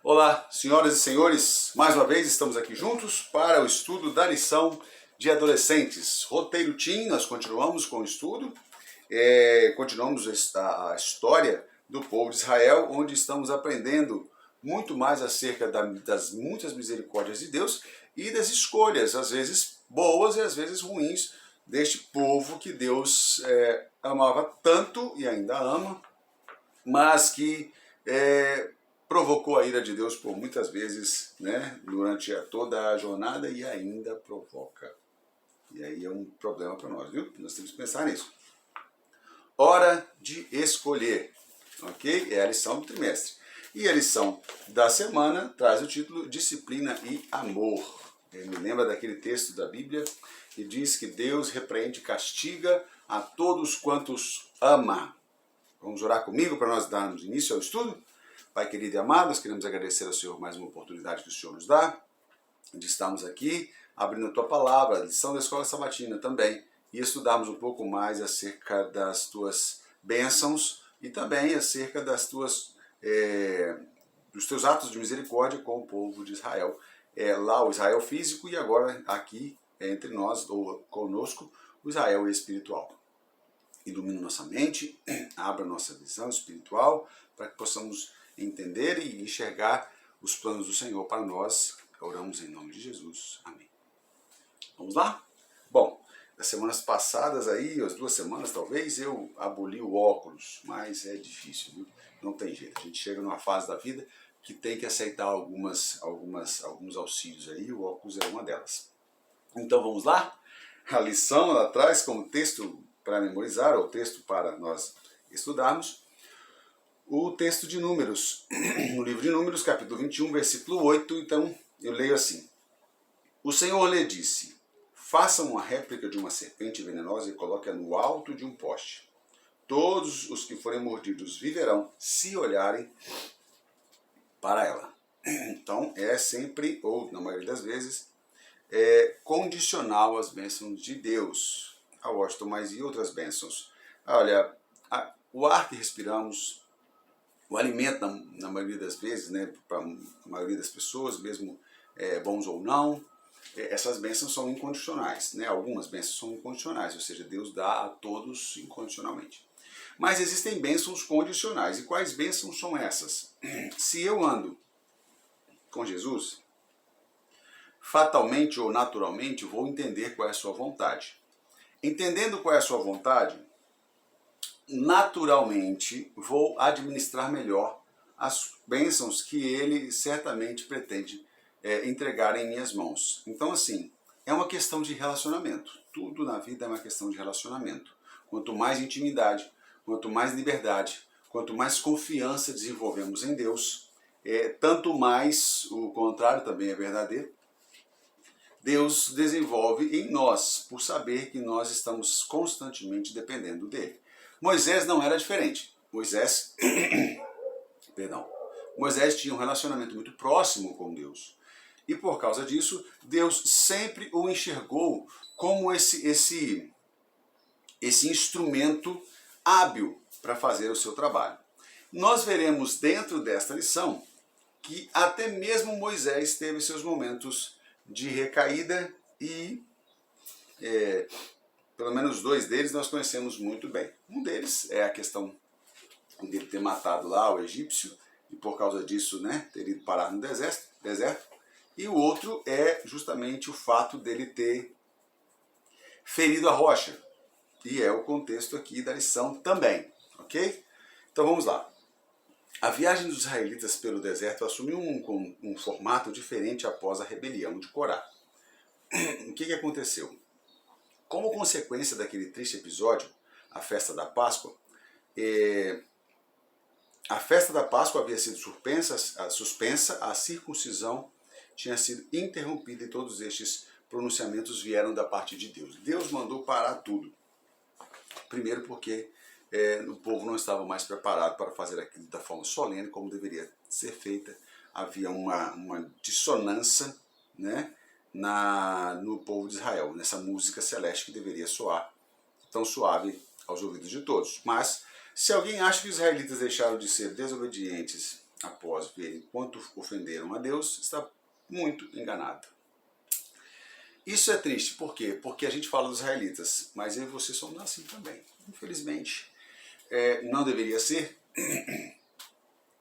Olá, senhoras e senhores, mais uma vez estamos aqui juntos para o estudo da lição de adolescentes. Roteiro Teen, nós continuamos com o estudo, continuamos a história do povo de Israel, onde estamos aprendendo muito mais acerca das muitas misericórdias de Deus e das escolhas, às vezes boas e às vezes ruins, deste povo que Deus amava tanto e ainda ama, mas que provocou a ira de Deus por muitas vezes, né, durante toda a jornada e ainda provoca. E aí é um problema para nós, viu? Nós temos que pensar nisso. Hora de escolher, ok? É a lição do trimestre. E a lição da semana traz o título Disciplina e Amor. Me lembra daquele texto da Bíblia que diz que Deus repreende e castiga a todos quantos ama. Vamos orar comigo para nós darmos início ao estudo? Pai querido e amado, nós queremos agradecer ao Senhor mais uma oportunidade que o Senhor nos dá, de estarmos aqui abrindo a Tua Palavra, a lição da Escola Sabatina também, e estudarmos um pouco mais acerca das Tuas bênçãos e também acerca dos Teus atos de misericórdia com o povo de Israel. Lá o Israel físico e agora aqui entre nós, ou conosco, o Israel espiritual. Ilumina nossa mente, abra nossa visão espiritual para que possamos entender e enxergar os planos do Senhor para nós. Oramos em nome de Jesus. Amém. Vamos lá? Bom, nas semanas passadas aí, as 2 semanas talvez, eu aboli o óculos, mas é difícil, viu? Não tem jeito. A gente chega numa fase da vida que tem que aceitar alguns auxílios aí, o óculos é uma delas. Então vamos lá? A lição ela traz como texto para memorizar, ou texto para nós estudarmos, o texto de Números, no livro de Números, capítulo 21, versículo 8, então eu leio assim. O Senhor lhe disse, faça uma réplica de uma serpente venenosa e coloque-a no alto de um poste. Todos os que forem mordidos viverão se olharem para ela. Então é sempre, ou na maioria das vezes, condicional às bênçãos de Deus. A Washington, mas e outras bênçãos? Olha, o ar que respiramos, o alimento, na maioria das vezes, né, para a maioria das pessoas, mesmo bons ou não, essas bênçãos são incondicionais. Né? Algumas bênçãos são incondicionais, ou seja, Deus dá a todos incondicionalmente. Mas existem bênçãos condicionais. E quais bênçãos são essas? Se eu ando com Jesus, fatalmente ou naturalmente vou entender qual é a sua vontade. Entendendo qual é a sua vontade, naturalmente vou administrar melhor as bênçãos que ele certamente pretende entregar em minhas mãos. Então, assim, é uma questão de relacionamento. Tudo na vida é uma questão de relacionamento. Quanto mais intimidade, quanto mais liberdade, quanto mais confiança desenvolvemos em Deus, tanto mais, o contrário também é verdadeiro, Deus desenvolve em nós, por saber que nós estamos constantemente dependendo dele. Moisés não era diferente. Moisés tinha um relacionamento muito próximo com Deus. E por causa disso, Deus sempre o enxergou como esse instrumento hábil para fazer o seu trabalho. Nós veremos dentro desta lição que até mesmo Moisés teve seus momentos de recaída e pelo menos 2 deles nós conhecemos muito bem. Um deles é a questão dele ter matado lá o egípcio e por causa disso, né, ter ido parar no deserto. E o outro é justamente o fato dele ter ferido a rocha. E é o contexto aqui da lição também, ok? Então vamos lá. A viagem dos israelitas pelo deserto assumiu um formato diferente após a rebelião de Corá. O que aconteceu? Como consequência daquele triste episódio, a festa da Páscoa, havia sido suspensa, a circuncisão tinha sido interrompida e todos estes pronunciamentos vieram da parte de Deus. Deus mandou parar tudo. Primeiro porque o povo não estava mais preparado para fazer aquilo da forma solene como deveria ser feita. Havia uma dissonância, né, no povo de Israel, nessa música celeste que deveria soar tão suave aos ouvidos de todos. Mas, se alguém acha que os israelitas deixaram de ser desobedientes após verem quanto ofenderam a Deus, está muito enganada. Isso é triste, por quê? Porque a gente fala dos israelitas, mas eu e você somos assim também. Infelizmente, não deveria ser.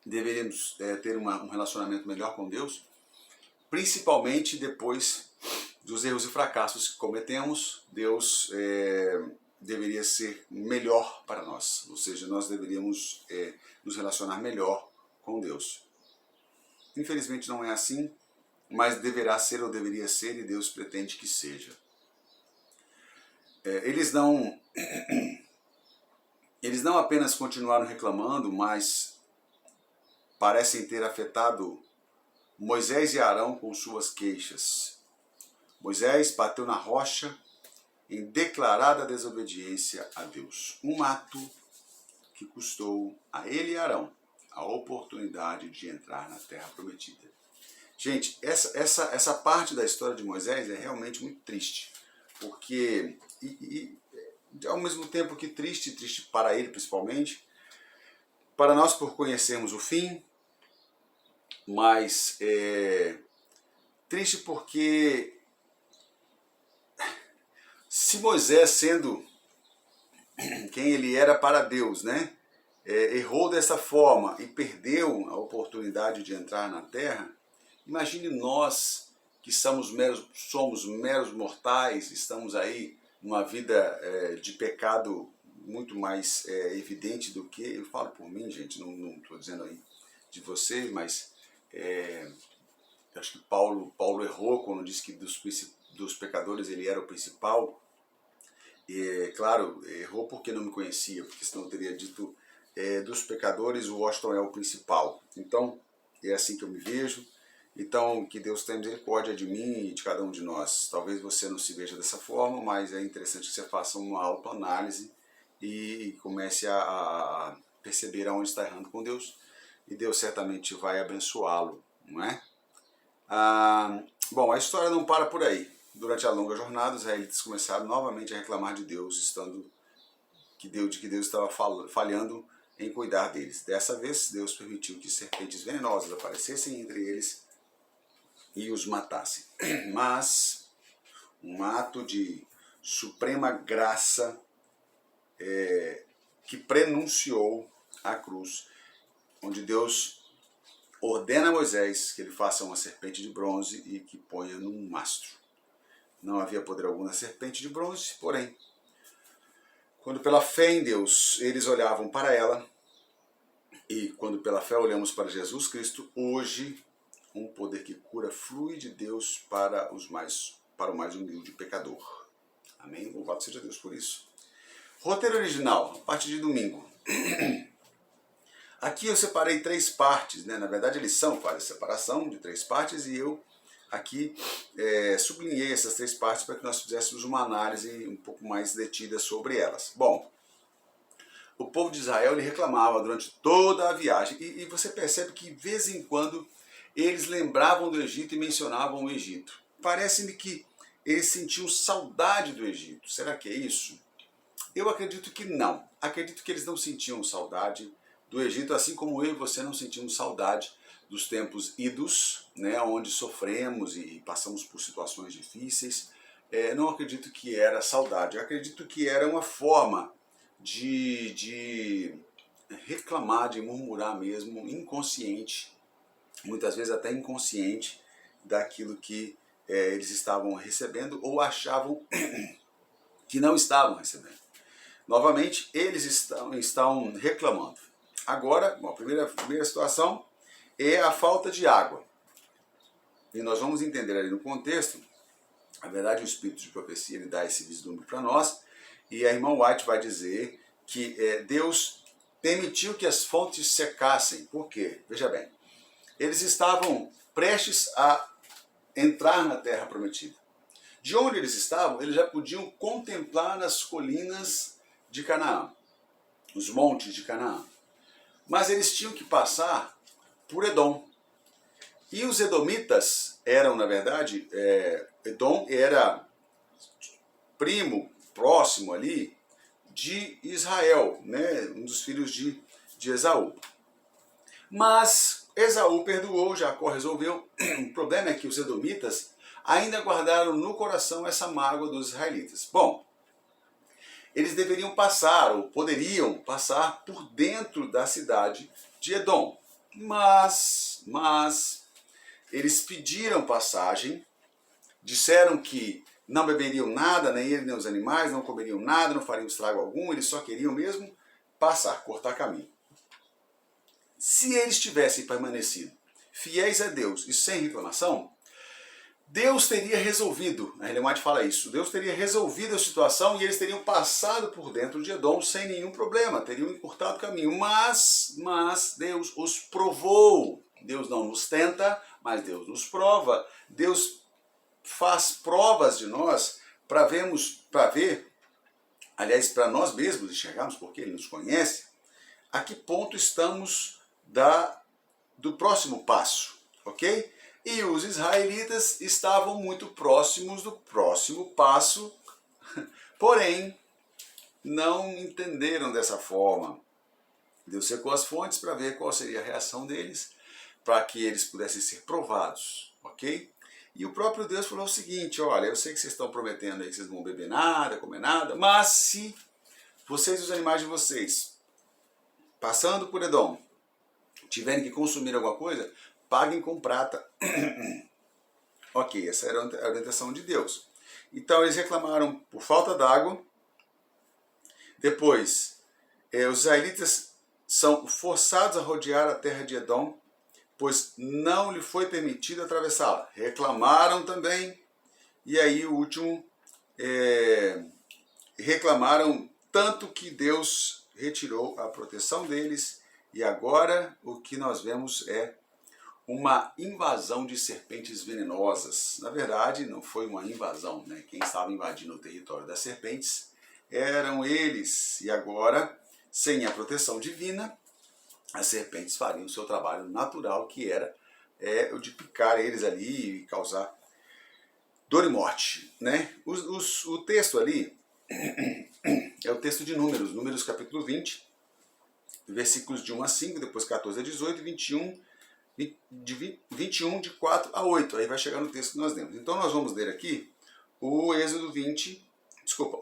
Deveríamos ter um relacionamento melhor com Deus, principalmente depois dos erros e fracassos que cometemos. Deus deveria ser melhor para nós, ou seja, nós deveríamos nos relacionar melhor com Deus. Infelizmente não é assim, mas deverá ser ou deveria ser, e Deus pretende que seja. Eles não apenas continuaram reclamando, mas parecem ter afetado Moisés e Arão com suas queixas. Moisés bateu na rocha em declarada desobediência a Deus. Um ato que custou a ele e Arão a oportunidade de entrar na Terra Prometida. Gente, essa parte da história de Moisés é realmente muito triste, porque, ao mesmo tempo que triste para ele principalmente, para nós por conhecermos o fim, mas triste porque se Moisés, sendo quem ele era para Deus, né, errou dessa forma e perdeu a oportunidade de entrar na terra, imagine nós que somos meros mortais, estamos aí numa vida de pecado muito mais evidente do que, eu falo por mim, gente, não estou dizendo aí de vocês, mas eu acho que Paulo errou quando disse que dos pecadores ele era o principal. Claro, errou porque não me conhecia, porque senão eu teria dito dos pecadores o Washington é o principal. Então, é assim que eu me vejo. Então, que Deus tenha misericórdia de mim e de cada um de nós. Talvez você não se veja dessa forma, mas é interessante que você faça uma autoanálise e comece a perceber aonde está errando com Deus. E Deus certamente vai abençoá-lo, não é? Bom, a história não para por aí. Durante a longa jornada, os israelitas começaram novamente a reclamar de Deus, de que Deus estava falhando em cuidar deles. Dessa vez, Deus permitiu que serpentes venenosas aparecessem entre eles e os matassem. Mas um ato de suprema graça que prenunciou a cruz, onde Deus ordena a Moisés que ele faça uma serpente de bronze e que ponha num mastro. Não havia poder algum na serpente de bronze, porém, quando pela fé em Deus eles olhavam para ela, e quando pela fé olhamos para Jesus Cristo, hoje um poder que cura flui de Deus para o mais humilde pecador. Amém? Louvado seja Deus por isso. Roteiro original, a partir de domingo. Aqui eu separei 3 partes, né? Na verdade eles fazem separação de 3 partes e eu aqui sublinhei essas 3 partes para que nós fizéssemos uma análise um pouco mais detida sobre elas. Bom, o povo de Israel ele reclamava durante toda a viagem e você percebe que de vez em quando eles lembravam do Egito e mencionavam o Egito. Parece-me que eles sentiam saudade do Egito. Será que é isso? Eu acredito que não. Acredito que eles não sentiam saudade do Egito, assim como eu e você não sentimos saudade dos tempos idos, né, onde sofremos e passamos por situações difíceis. Não acredito que era saudade. Eu acredito que era uma forma de reclamar, de murmurar mesmo, inconsciente, muitas vezes até inconsciente, daquilo que eles estavam recebendo ou achavam que não estavam recebendo. Novamente, eles estão reclamando. Agora, a primeira situação é a falta de água. E nós vamos entender ali no contexto, na verdade o Espírito de Profecia ele dá esse vislumbre para nós, e a irmã White vai dizer que Deus permitiu que as fontes secassem. Por quê? Veja bem, eles estavam prestes a entrar na Terra Prometida. De onde eles estavam, eles já podiam contemplar as colinas de Canaã, os montes de Canaã. Mas eles tinham que passar por Edom. E os edomitas eram, na verdade, Edom era primo, próximo ali, de Israel, né? Um dos filhos de Esaú. Mas Esaú perdoou, Jacó resolveu. O problema é que os edomitas ainda guardaram no coração essa mágoa dos israelitas. Bom, eles deveriam passar, ou poderiam passar, por dentro da cidade de Edom. Mas eles pediram passagem, disseram que não beberiam nada, nem ele nem os animais, não comeriam nada, não fariam estrago algum, eles só queriam mesmo passar, cortar caminho. Se eles tivessem permanecido fiéis a Deus e sem reclamação, Deus teria resolvido, a Ellen White fala isso, Deus teria resolvido a situação e eles teriam passado por dentro de Edom sem nenhum problema, teriam encurtado o caminho, mas Deus os provou. Deus não nos tenta, mas Deus nos prova. Deus faz provas de nós para ver, aliás, para nós mesmos enxergarmos, porque Ele nos conhece, a que ponto estamos do próximo passo, ok? E os israelitas estavam muito próximos do próximo passo, porém, não entenderam dessa forma. Deus secou as fontes para ver qual seria a reação deles, para que eles pudessem ser provados, ok? E o próprio Deus falou o seguinte: olha, eu sei que vocês estão prometendo aí que vocês não vão beber nada, comer nada, mas se vocês e os animais de vocês, passando por Edom, tiverem que consumir alguma coisa, paguem com prata. Ok, essa era a orientação de Deus. Então eles reclamaram por falta d'água. Depois, os israelitas são forçados a rodear a terra de Edom, pois não lhe foi permitido atravessá-la. Reclamaram também. E aí o último, reclamaram tanto que Deus retirou a proteção deles. E agora o que nós vemos é uma invasão de serpentes venenosas. Na verdade, não foi uma invasão, né? Quem estava invadindo o território das serpentes eram eles. E agora, sem a proteção divina, as serpentes fariam o seu trabalho natural, que era o de picar eles ali e causar dor e morte, né? O texto ali é o texto de Números capítulo 20, versículos de 1 a 5, depois 14 a 18, 21 de 4 a 8. Aí vai chegar no texto que nós lemos. Então nós vamos ler aqui o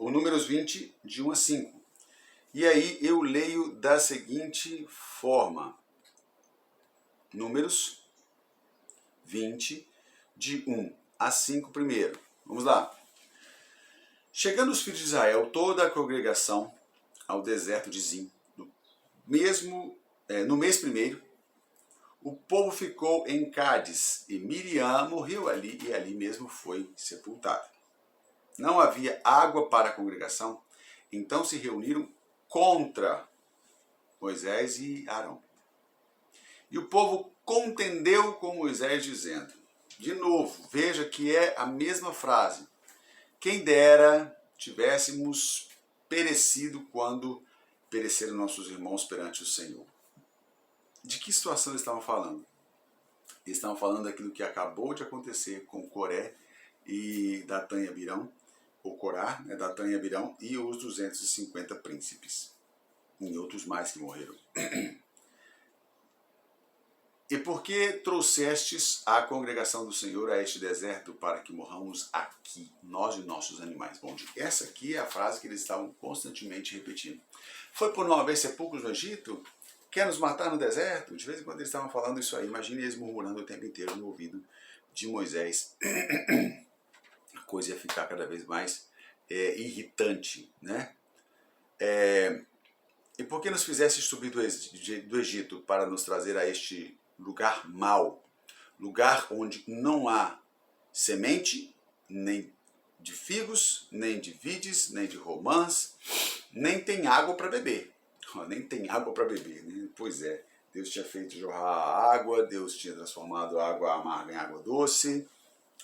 Números 20, de 1 a 5. E aí eu leio da seguinte forma. Números 20, de 1 a 5 primeiro. Vamos lá. Chegando os filhos de Israel, toda a congregação, ao deserto de Zim, no mês primeiro, o povo ficou em Cádiz, e Miriam morreu ali, e ali mesmo foi sepultada. Não havia água para a congregação, então se reuniram contra Moisés e Arão. E o povo contendeu com Moisés, dizendo, de novo, veja que é a mesma frase, quem dera tivéssemos perecido quando pereceram nossos irmãos perante o Senhor. De que situação eles estavam falando? Eles estavam falando daquilo que acabou de acontecer com Coré e Datã e Abirão, ou Corá, Datã e Abirão, e os 250 príncipes, e outros mais que morreram. E por que trouxestes a congregação do Senhor a este deserto para que morramos aqui, nós e nossos animais? Bom, essa aqui é a frase que eles estavam constantemente repetindo. Foi por não haver sepulcros no Egito? Quer nos matar no deserto? De vez em quando eles estavam falando isso aí. Imagine eles murmurando o tempo inteiro no ouvido de Moisés. A coisa ia ficar cada vez mais irritante, né? E por que nos fizeste subir do Egito para nos trazer a este lugar mau? Lugar onde não há semente, nem de figos, nem de vides, nem de romãs, nem tem água para beber. Nem tem água para beber, né? Pois é, Deus tinha feito jorrar água, Deus tinha transformado a água amarga em água doce,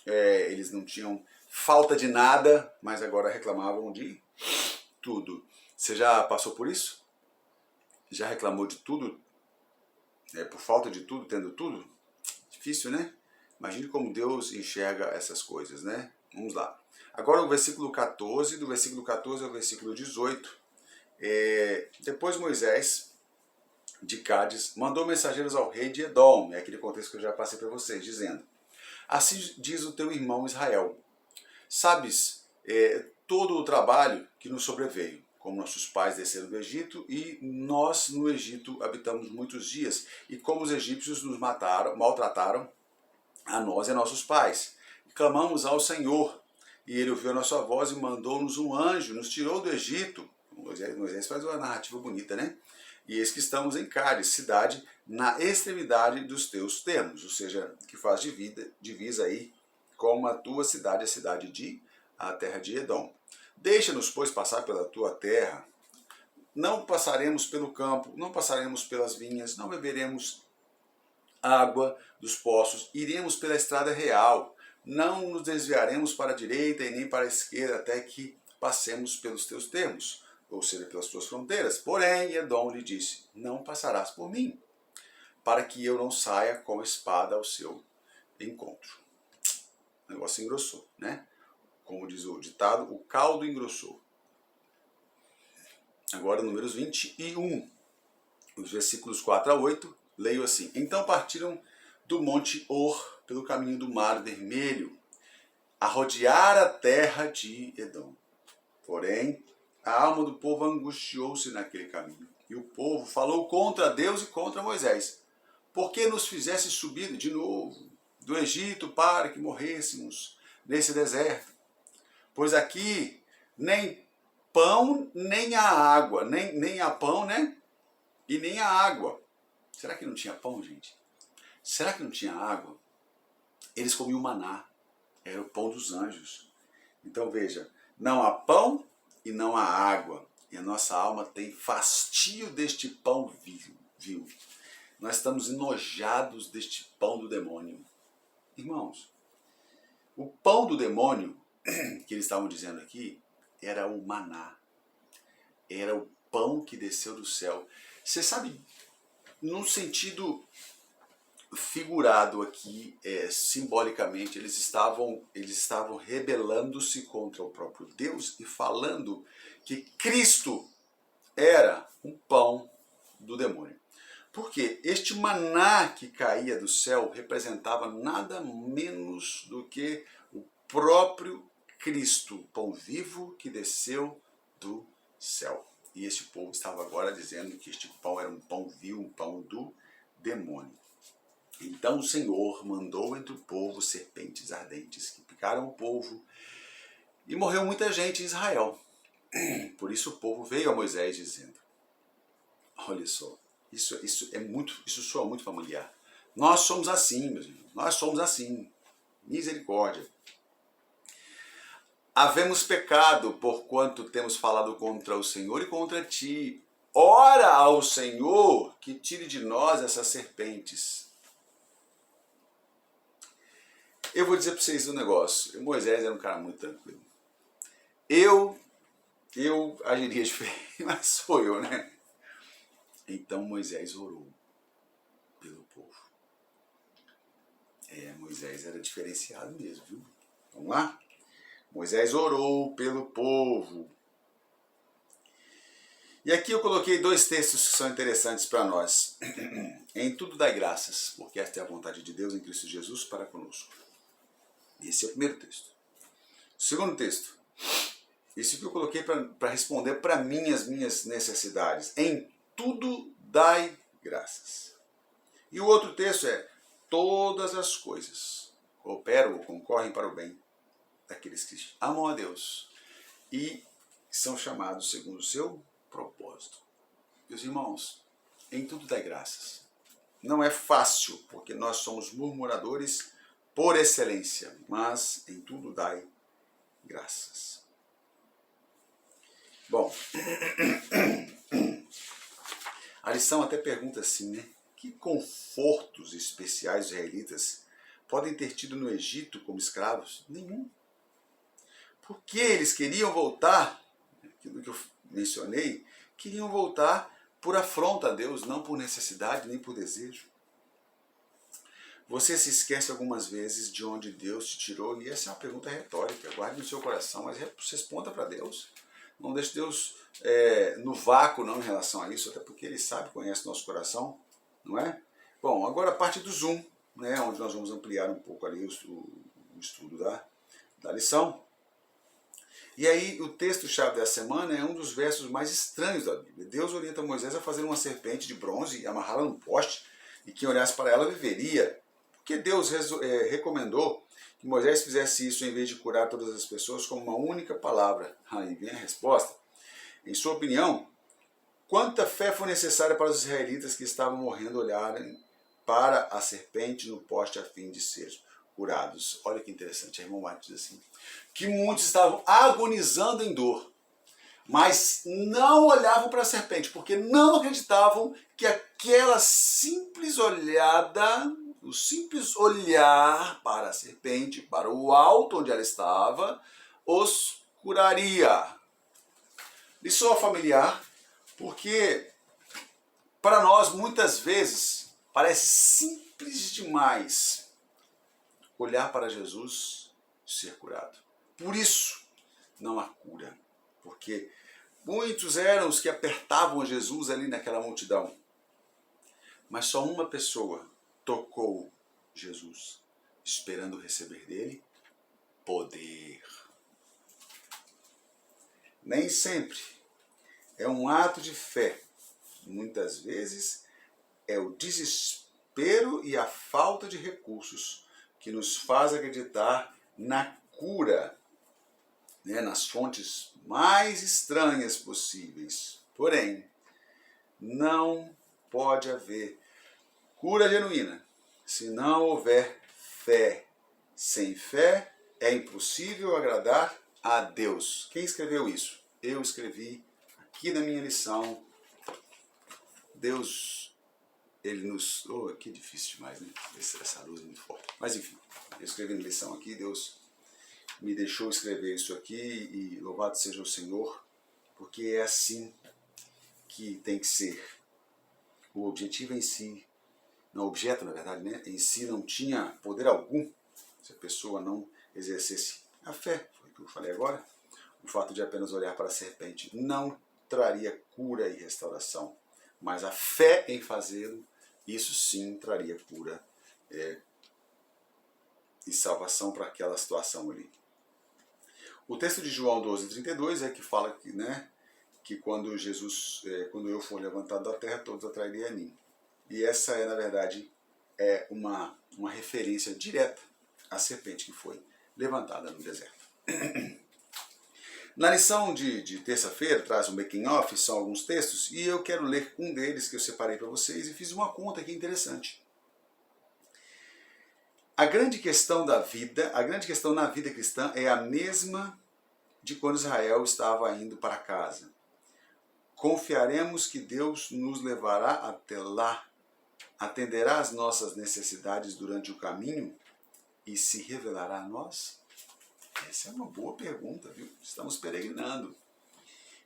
eles não tinham falta de nada, mas agora reclamavam de tudo. Você já passou por isso? Já reclamou de tudo? Por falta de tudo, tendo tudo? Difícil, né? Imagine como Deus enxerga essas coisas, né? Vamos lá. Agora o versículo 14, do versículo 14 ao versículo 18. Depois Moisés de Cádiz, mandou mensageiros ao rei de Edom, é aquele contexto que eu já passei para vocês, dizendo: assim diz o teu irmão Israel, sabes todo o trabalho que nos sobreveio, como nossos pais desceram do Egito e nós no Egito habitamos muitos dias, e como os egípcios nos maltrataram a nós e a nossos pais. Clamamos ao Senhor, e ele ouviu a nossa voz e mandou-nos um anjo, nos tirou do Egito. Moisés faz uma narrativa bonita, né? E eis que estamos em Cádiz, cidade na extremidade dos teus termos, ou seja, que faz divisa aí com a tua cidade, a cidade de a terra de Edom. Deixa-nos, pois, passar pela tua terra. Não passaremos pelo campo, não passaremos pelas vinhas, não beberemos água dos poços, iremos pela estrada real, não nos desviaremos para a direita e nem para a esquerda até que passemos pelos teus termos, ou seja, pelas tuas fronteiras. Porém, Edom lhe disse: não passarás por mim, para que eu não saia com a espada ao seu encontro. O negócio engrossou, né? Como diz o ditado, o caldo engrossou. Agora, números 21, os versículos 4 a 8, leio assim: então partiram do monte Or pelo caminho do mar vermelho, a rodear a terra de Edom. Porém, a alma do povo angustiou-se naquele caminho, e o povo falou contra Deus e contra Moisés: por que nos fizesse subir de novo do Egito para que morrêssemos nesse deserto? Pois aqui nem pão, nem a água, nem há pão, né? E nem a água. Será que não tinha pão, gente? Será que não tinha água? Eles comiam maná, era o pão dos anjos. Então veja, não há pão e não há água. E a nossa alma tem fastio deste pão vil. Nós estamos enojados deste pão do demônio. Irmãos, o pão do demônio, que eles estavam dizendo aqui, era o maná. Era o pão que desceu do céu. Você sabe, num sentido figurado aqui, simbolicamente, eles estavam rebelando-se contra o próprio Deus e falando que Cristo era um pão do demônio. Porque este maná que caía do céu representava nada menos do que o próprio Cristo, o pão vivo que desceu do céu. E este povo estava agora dizendo que este pão era um pão vil, um pão do demônio. Então o Senhor mandou entre o povo serpentes ardentes que picaram o povo e morreu muita gente em Israel. Por isso o povo veio a Moisés dizendo: olha só, isso soa muito familiar. Nós somos assim, meus irmãos, nós somos assim. Misericórdia. Havemos pecado porquanto temos falado contra o Senhor e contra ti. Ora ao Senhor que tire de nós essas serpentes. Eu vou dizer para vocês um negócio. Moisés era um cara muito tranquilo. Eu agiria diferente, mas sou eu, né? Então Moisés orou pelo povo. Moisés era diferenciado mesmo, viu? Vamos lá? Moisés orou pelo povo. E aqui eu coloquei dois textos que são interessantes para nós. Em tudo dai graças, porque esta é a vontade de Deus em Cristo Jesus para conosco. Esse é o primeiro texto. O segundo texto. Isso que eu coloquei para responder para mim as minhas necessidades. Em tudo dai graças. E o outro texto é: todas as coisas cooperam ou concorrem para o bem daqueles que amam a Deus e são chamados segundo o seu propósito. Meus irmãos, em tudo dai graças. Não é fácil, porque nós somos murmuradores por excelência, mas em tudo dai graças. Bom, a lição até pergunta assim, né? Que confortos especiais os israelitas podem ter tido no Egito como escravos? Nenhum. Porque eles queriam voltar, aquilo que eu mencionei, queriam voltar por afronta a Deus, não por necessidade nem por desejo. Você se esquece algumas vezes de onde Deus te tirou, e essa é uma pergunta retórica, guarde no seu coração, mas responda para Deus. Não deixe Deus no vácuo não em relação a isso, até porque Ele sabe, conhece o nosso coração, não é? Bom, agora a parte do Zoom, né, onde nós vamos ampliar um pouco ali o estudo da lição. E aí o texto-chave da semana é um dos versos mais estranhos da Bíblia. Deus orienta Moisés a fazer uma serpente de bronze e amarrá-la num poste, e quem olhasse para ela viveria. Porque Deus recomendou que Moisés fizesse isso em vez de curar todas as pessoas com uma única palavra. Aí vem a resposta. Em sua opinião, quanta fé foi necessária para os israelitas que estavam morrendo olharem para a serpente no poste a fim de ser curados? Olha que interessante, a irmã White diz assim, que muitos estavam agonizando em dor, mas não olhavam para a serpente, porque não acreditavam que aquela simples olhada, o simples olhar para a serpente, para o alto onde ela estava, os curaria. Lhe soa familiar, porque para nós muitas vezes parece simples demais olhar para Jesus e ser curado. Por isso não há cura, porque muitos eram os que apertavam Jesus ali naquela multidão, mas só uma pessoa tocou Jesus, esperando receber dele poder. Nem sempre é um ato de fé, muitas vezes é o desespero e a falta de recursos que nos faz acreditar na cura, né, nas fontes mais estranhas possíveis. Porém, não pode haver cura genuína se não houver fé. Sem fé é impossível agradar a Deus. Quem escreveu isso? Eu escrevi aqui na minha lição. Deus, Ele nos... Oh, que difícil demais, né? Essa luz é muito forte. Mas enfim, eu escrevi na lição aqui, Deus me deixou escrever isso aqui e louvado seja o Senhor, porque é assim que tem que ser. O objetivo em si, não, o objeto na verdade, né, em si não tinha poder algum se a pessoa não exercesse a fé, foi o que eu falei agora. O fato de apenas olhar para a serpente não traria cura e restauração, mas a fé em fazê-lo, isso sim traria cura e salvação para aquela situação ali. O texto de João 12:32 é que fala que, né, que quando Jesus, quando eu for levantado da terra, todos atrairiam a mim. E essa é, na verdade, uma referência direta à serpente que foi levantada no deserto. Na lição de terça-feira, traz um making off, são alguns textos, e eu quero ler um deles que eu separei para vocês e fiz uma conta aqui interessante. A grande questão da vida, a grande questão na vida cristã é a mesma de quando Israel estava indo para casa. Confiaremos que Deus nos levará até lá, atenderá às nossas necessidades durante o caminho e se revelará a nós? Essa é uma boa pergunta, viu? Estamos peregrinando.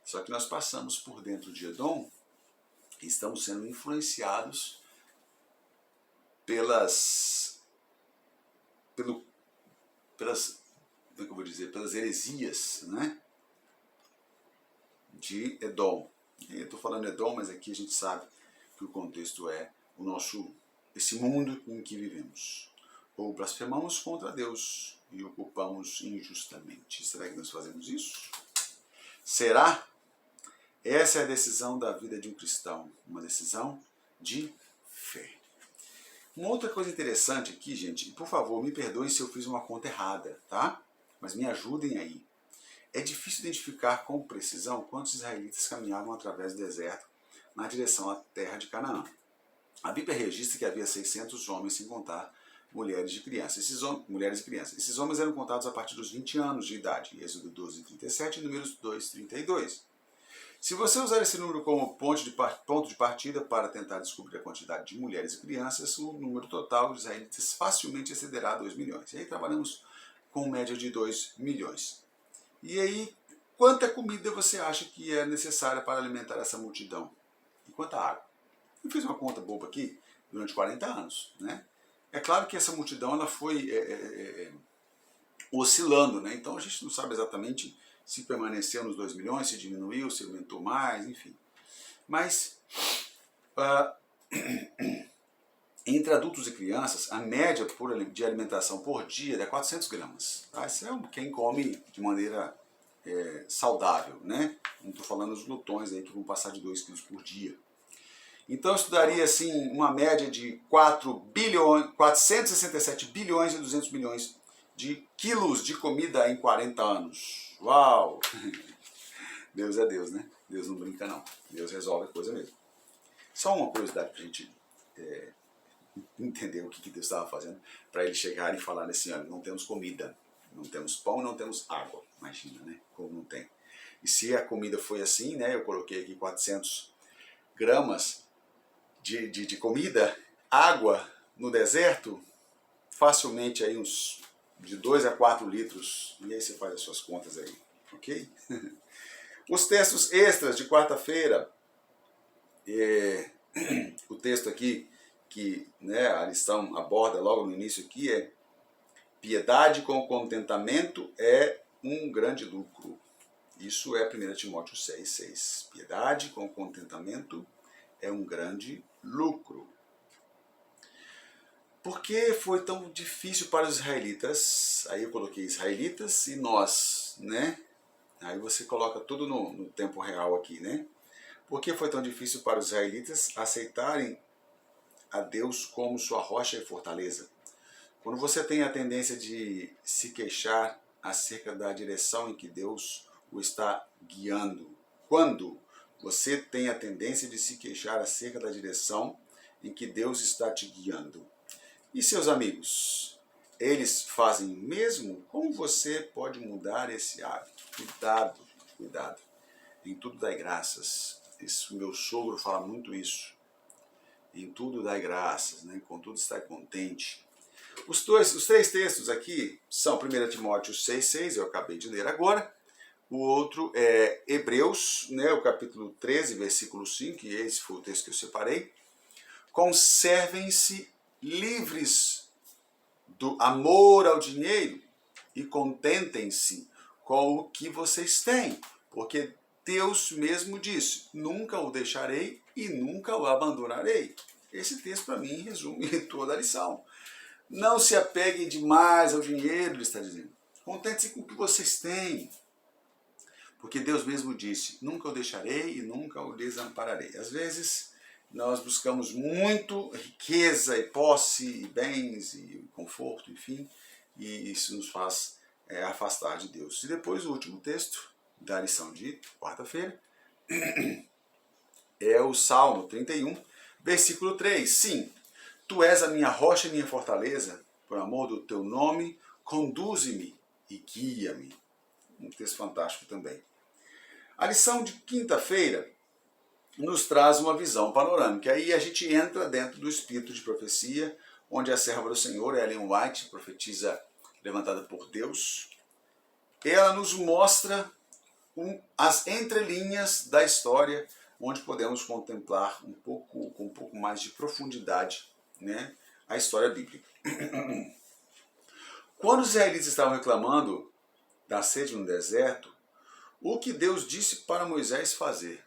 Só que nós passamos por dentro de Edom e estamos sendo influenciados pelas como é que eu vou dizer, pelas heresias, né, de Edom. Eu estou falando Edom, mas aqui a gente sabe que o contexto é esse mundo em que vivemos. Ou blasfemamos contra Deus e o culpamos injustamente. Será que nós fazemos isso? Será? Essa é a decisão da vida de um cristão, uma decisão de fé. Uma outra coisa interessante aqui, gente, e por favor, me perdoem se eu fiz uma conta errada, tá? Mas me ajudem aí. É difícil identificar com precisão quantos israelitas caminhavam através do deserto na direção à terra de Canaã. A Bíblia registra que havia 600 homens, sem contar mulheres e crianças. Esses homens eram contados a partir dos 20 anos de idade, Êxodo 12:37 e Números 2:32. Se você usar esse número como ponto de partida para tentar descobrir a quantidade de mulheres e crianças, o número total de israelitas facilmente excederá 2 milhões. E aí trabalhamos com média de 2 milhões. E aí, quanta comida você acha que é necessária para alimentar essa multidão? E quanta água? Eu fiz uma conta boba aqui, durante 40 anos, né? É claro que essa multidão ela foi oscilando, né? Então a gente não sabe exatamente se permaneceu nos 2 milhões, se diminuiu, se aumentou mais, enfim. Mas, entre adultos e crianças, a média de alimentação por dia é 400 gramas. Tá? Isso é quem come de maneira saudável, né? Não estou falando dos glutões aí que vão passar de 2 quilos por dia. Então eu estudaria assim uma média de 467 bilhões e 200 milhões de quilos de comida em 40 anos. Uau! Deus é Deus, né? Deus não brinca não. Deus resolve a coisa mesmo. Só uma curiosidade para a gente entender o que Deus estava fazendo, para ele chegar e falar assim, olha, não temos comida, não temos pão, não temos água. Imagina, né? Como não tem. E se a comida foi assim, né? Eu coloquei aqui 400 gramas de comida, água no deserto, facilmente aí uns de 2 a 4 litros, e aí você faz as suas contas aí, ok? Os textos extras de quarta-feira, o texto aqui que a lição aborda logo no início aqui é: piedade com contentamento é um grande lucro. Isso é 1 Timóteo 6,6. Piedade com contentamento é um grande lucro. Por que foi tão difícil para os israelitas? Aí eu coloquei israelitas e nós, né? Aí você coloca tudo no tempo real aqui, né? Por que foi tão difícil para os israelitas aceitarem a Deus como sua rocha e fortaleza? Quando você tem a tendência de se queixar acerca da direção em que Deus o está guiando, quando você tem a tendência de se queixar acerca da direção em que Deus está te guiando, e seus amigos, eles fazem o mesmo? Como você pode mudar esse hábito? Cuidado, cuidado. Em tudo dai graças. Meu sogro fala muito isso. Em tudo dai graças, né? Com tudo estar contente. Os 3 textos aqui são 1 Timóteo 6,6, eu acabei de ler agora. O outro é Hebreus, né, o capítulo 13, versículo 5, e esse foi o texto que eu separei. Conservem-se livres do amor ao dinheiro e contentem-se com o que vocês têm, porque Deus mesmo disse, nunca o deixarei e nunca o abandonarei. Esse texto para mim resume toda a lição. Não se apeguem demais ao dinheiro, ele está dizendo. Contente-se com o que vocês têm. Porque Deus mesmo disse, nunca o deixarei e nunca o desampararei. Às vezes nós buscamos muito riqueza e posse e bens e conforto, enfim, e isso nos faz afastar de Deus. E depois o último texto da lição de quarta-feira é o Salmo 31, versículo 3. Sim, tu és a minha rocha e minha fortaleza, por amor do teu nome, conduze-me e guia-me. Um texto fantástico também. A lição de quinta-feira nos traz uma visão panorâmica. Aí a gente entra dentro do espírito de profecia, onde a serva do Senhor, Ellen White, profetisa levantada por Deus, ela nos mostra as entrelinhas da história, onde podemos contemplar com um pouco mais de profundidade, né, a história bíblica. Quando os israelitas estavam reclamando da sede no deserto, o que Deus disse para Moisés fazer?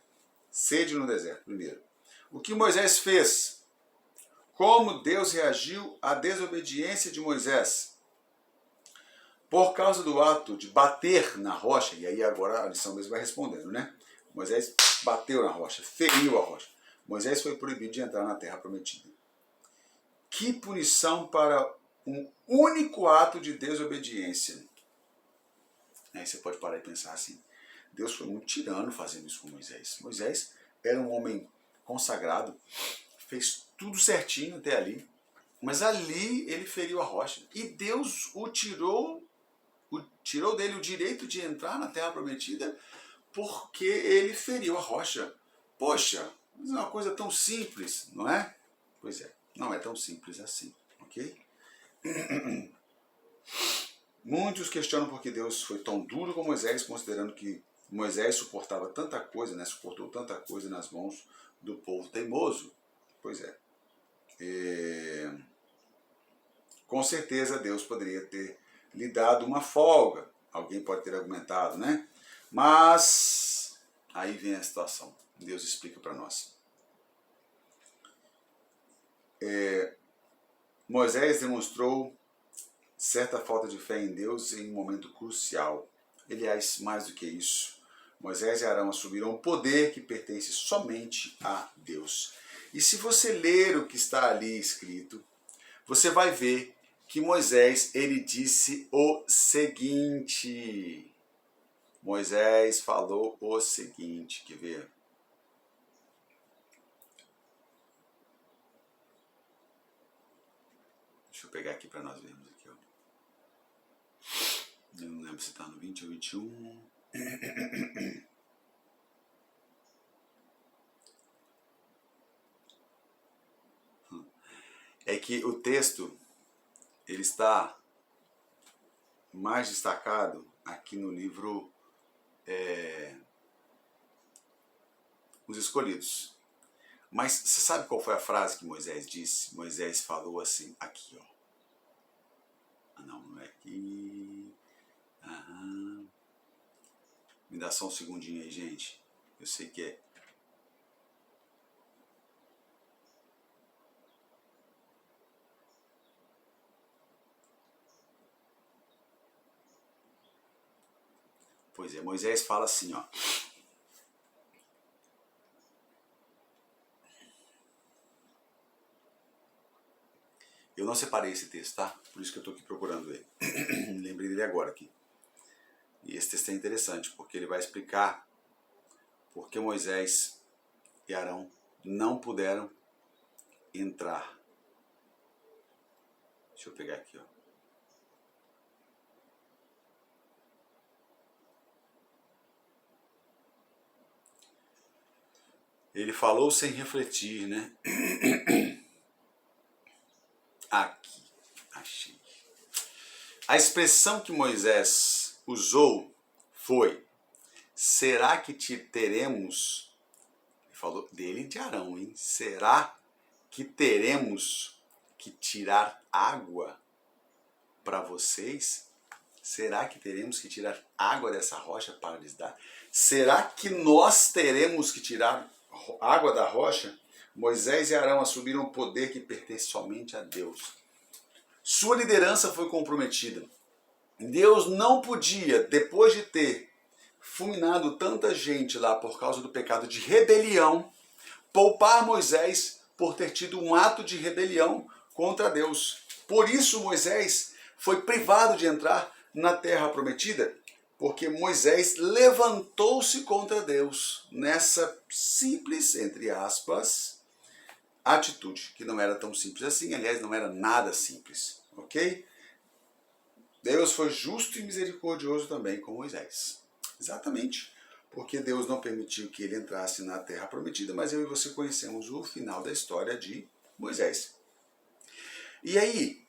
Sede no deserto, primeiro. O que Moisés fez? Como Deus reagiu à desobediência de Moisés? Por causa do ato de bater na rocha, e aí agora a lição mesmo vai respondendo, né? Moisés bateu na rocha, feriu a rocha. Moisés foi proibido de entrar na terra prometida. Que punição para um único ato de desobediência. Aí você pode parar e pensar assim, Deus foi muito tirano fazendo isso com Moisés. Moisés era um homem consagrado, fez tudo certinho até ali, mas ali ele feriu a rocha. E Deus tirou dele o direito de entrar na terra prometida porque ele feriu a rocha. Poxa, mas é uma coisa tão simples, não é? Pois é, não é tão simples assim, ok? Muitos questionam por que Deus foi tão duro com Moisés, considerando que Moisés suportou tanta coisa nas mãos do povo teimoso. Pois é. Com certeza Deus poderia ter lhe dado uma folga. Alguém pode ter argumentado, né? Mas aí vem a situação. Deus explica para nós. Moisés demonstrou certa falta de fé em Deus em um momento crucial. Aliás, mais do que isso, Moisés e Arão assumiram um poder que pertence somente a Deus. E se você ler o que está ali escrito, você vai ver que Moisés, ele disse o seguinte. Moisés falou o seguinte, quer ver? Deixa eu pegar aqui para nós vermos aqui, ó. Eu não lembro se está no 20 ou 21. É que o texto, ele está mais destacado aqui no livro Os Escolhidos. Mas você sabe qual foi a frase que Moisés disse? Moisés falou assim, aqui, ó. Ah, não é aqui. Aham. Me dá só um segundinho aí, gente. Eu sei que é. Pois é, Moisés fala assim, ó. Eu não separei esse texto, tá? Por isso que eu estou aqui procurando ele. Lembrei dele agora aqui. E esse texto é interessante, porque ele vai explicar por que Moisés e Arão não puderam entrar. Deixa eu pegar aqui, ó. Ele falou sem refletir, né? Aqui, achei. A expressão que Moisés usou foi: será que te teremos? Ele falou dele e de Arão, hein? Será que teremos que tirar água para vocês? Será que teremos que tirar água dessa rocha para lhes dar? Será que nós teremos que tirar água da rocha? Moisés e Arão assumiram um poder que pertence somente a Deus. Sua liderança foi comprometida. Deus não podia, depois de ter fulminado tanta gente lá por causa do pecado de rebelião, poupar Moisés por ter tido um ato de rebelião contra Deus. Por isso Moisés foi privado de entrar na terra prometida, porque Moisés levantou-se contra Deus nessa simples, entre aspas, atitude, que não era tão simples assim, aliás, não era nada simples, ok? Deus foi justo e misericordioso também com Moisés. Exatamente, porque Deus não permitiu que ele entrasse na terra prometida, mas eu e você conhecemos o final da história de Moisés. E aí,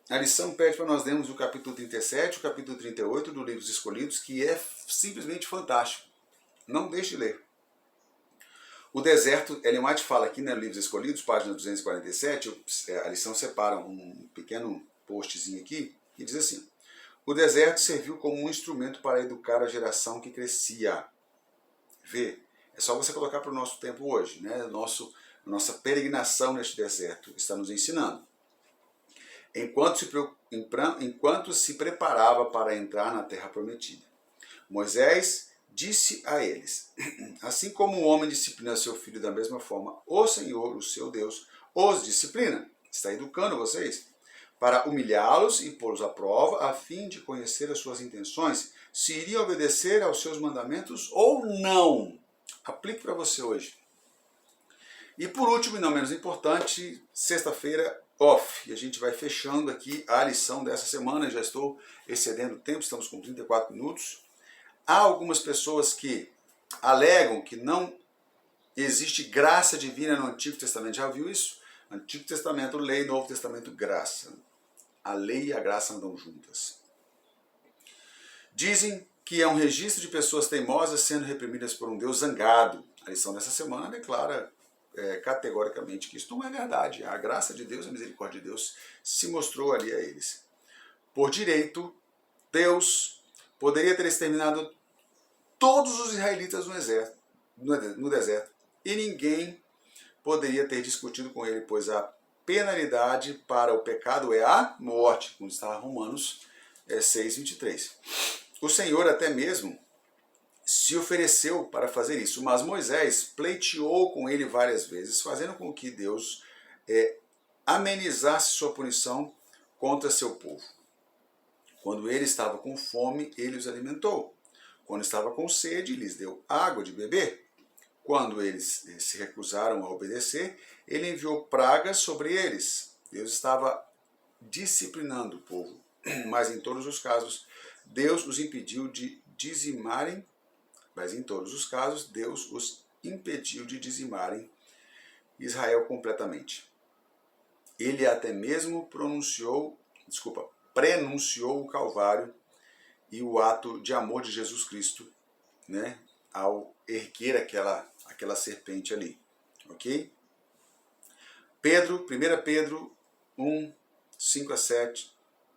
a lição pede para nós lermos o capítulo 37, o capítulo 38 do Livro dos Escolhidos, que é simplesmente fantástico. Não deixe de ler. O deserto, Ellen White fala aqui, né, no Livro dos Escolhidos, página 247, a lição separa um pequeno postzinho aqui, que diz assim: o deserto serviu como um instrumento para educar a geração que crescia. Vê, é só você colocar para o nosso tempo hoje, né? Nossa peregrinação neste deserto está nos ensinando. Enquanto se preparava para entrar na terra prometida, Moisés disse a eles: assim como um homem disciplina seu filho da mesma forma, o Senhor, o seu Deus, os disciplina. Está educando vocês para humilhá-los e pô-los à prova, a fim de conhecer as suas intenções, se iriam obedecer aos seus mandamentos ou não. Aplique para você hoje. E por último, e não menos importante, sexta-feira off. E a gente vai fechando aqui a lição dessa semana. Já estou excedendo o tempo, estamos com 34 minutos. Há algumas pessoas que alegam que não existe graça divina no Antigo Testamento. Já viu isso? Antigo Testamento, lei, Novo Testamento, graça. A lei e a graça andam juntas. Dizem que é um registro de pessoas teimosas sendo reprimidas por um Deus zangado. A lição dessa semana declara categoricamente que isso não é verdade. A graça de Deus, a misericórdia de Deus se mostrou ali a eles. Por direito, Deus poderia ter exterminado todos os israelitas no deserto, e ninguém poderia ter discutido com ele, pois a penalidade para o pecado é a morte, como está Romanos 6:23. O Senhor até mesmo se ofereceu para fazer isso, mas Moisés pleiteou com ele várias vezes, fazendo com que Deus amenizasse sua punição contra seu povo. Quando ele estava com fome, ele os alimentou. Quando estava com sede, lhes deu água de beber. Quando eles se recusaram a obedecer, ele enviou pragas sobre eles. Deus estava disciplinando o povo, mas em todos os casos, Deus os impediu de dizimarem Israel completamente. Ele até mesmo prenunciou o Calvário e o ato de amor de Jesus Cristo, né, ao erguer aquela serpente ali, ok? 1 Pedro 1, 5 a 7,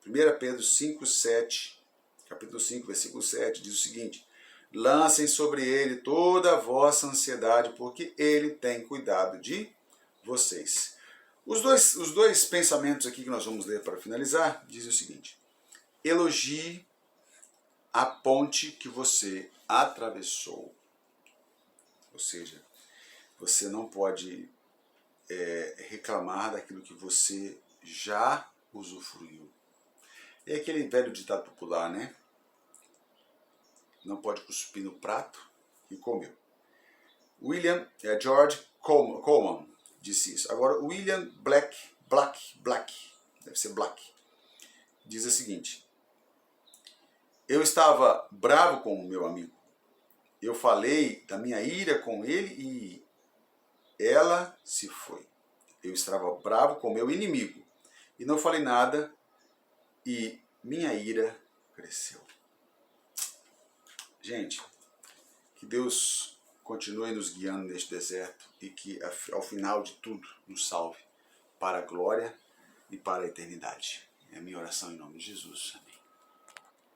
1 Pedro 5, 7, capítulo 5, versículo 7, diz o seguinte: lancem sobre ele toda a vossa ansiedade, porque ele tem cuidado de vocês. Os dois pensamentos aqui que nós vamos ler para finalizar, diz o seguinte: elogie a ponte que você atravessou. Ou seja, você não pode reclamar daquilo que você já usufruiu. É aquele velho ditado popular, né? Não pode cuspir no prato e comeu. George Coleman disse isso. Agora, William Black, deve ser Black, diz o seguinte: eu estava bravo com o meu amigo. Eu falei da minha ira com ele e ela se foi. Eu estava bravo com o meu inimigo e não falei nada e minha ira cresceu. Gente, que Deus continue nos guiando neste deserto e que ao final de tudo nos salve para a glória e para a eternidade. É a minha oração em nome de Jesus. Amém.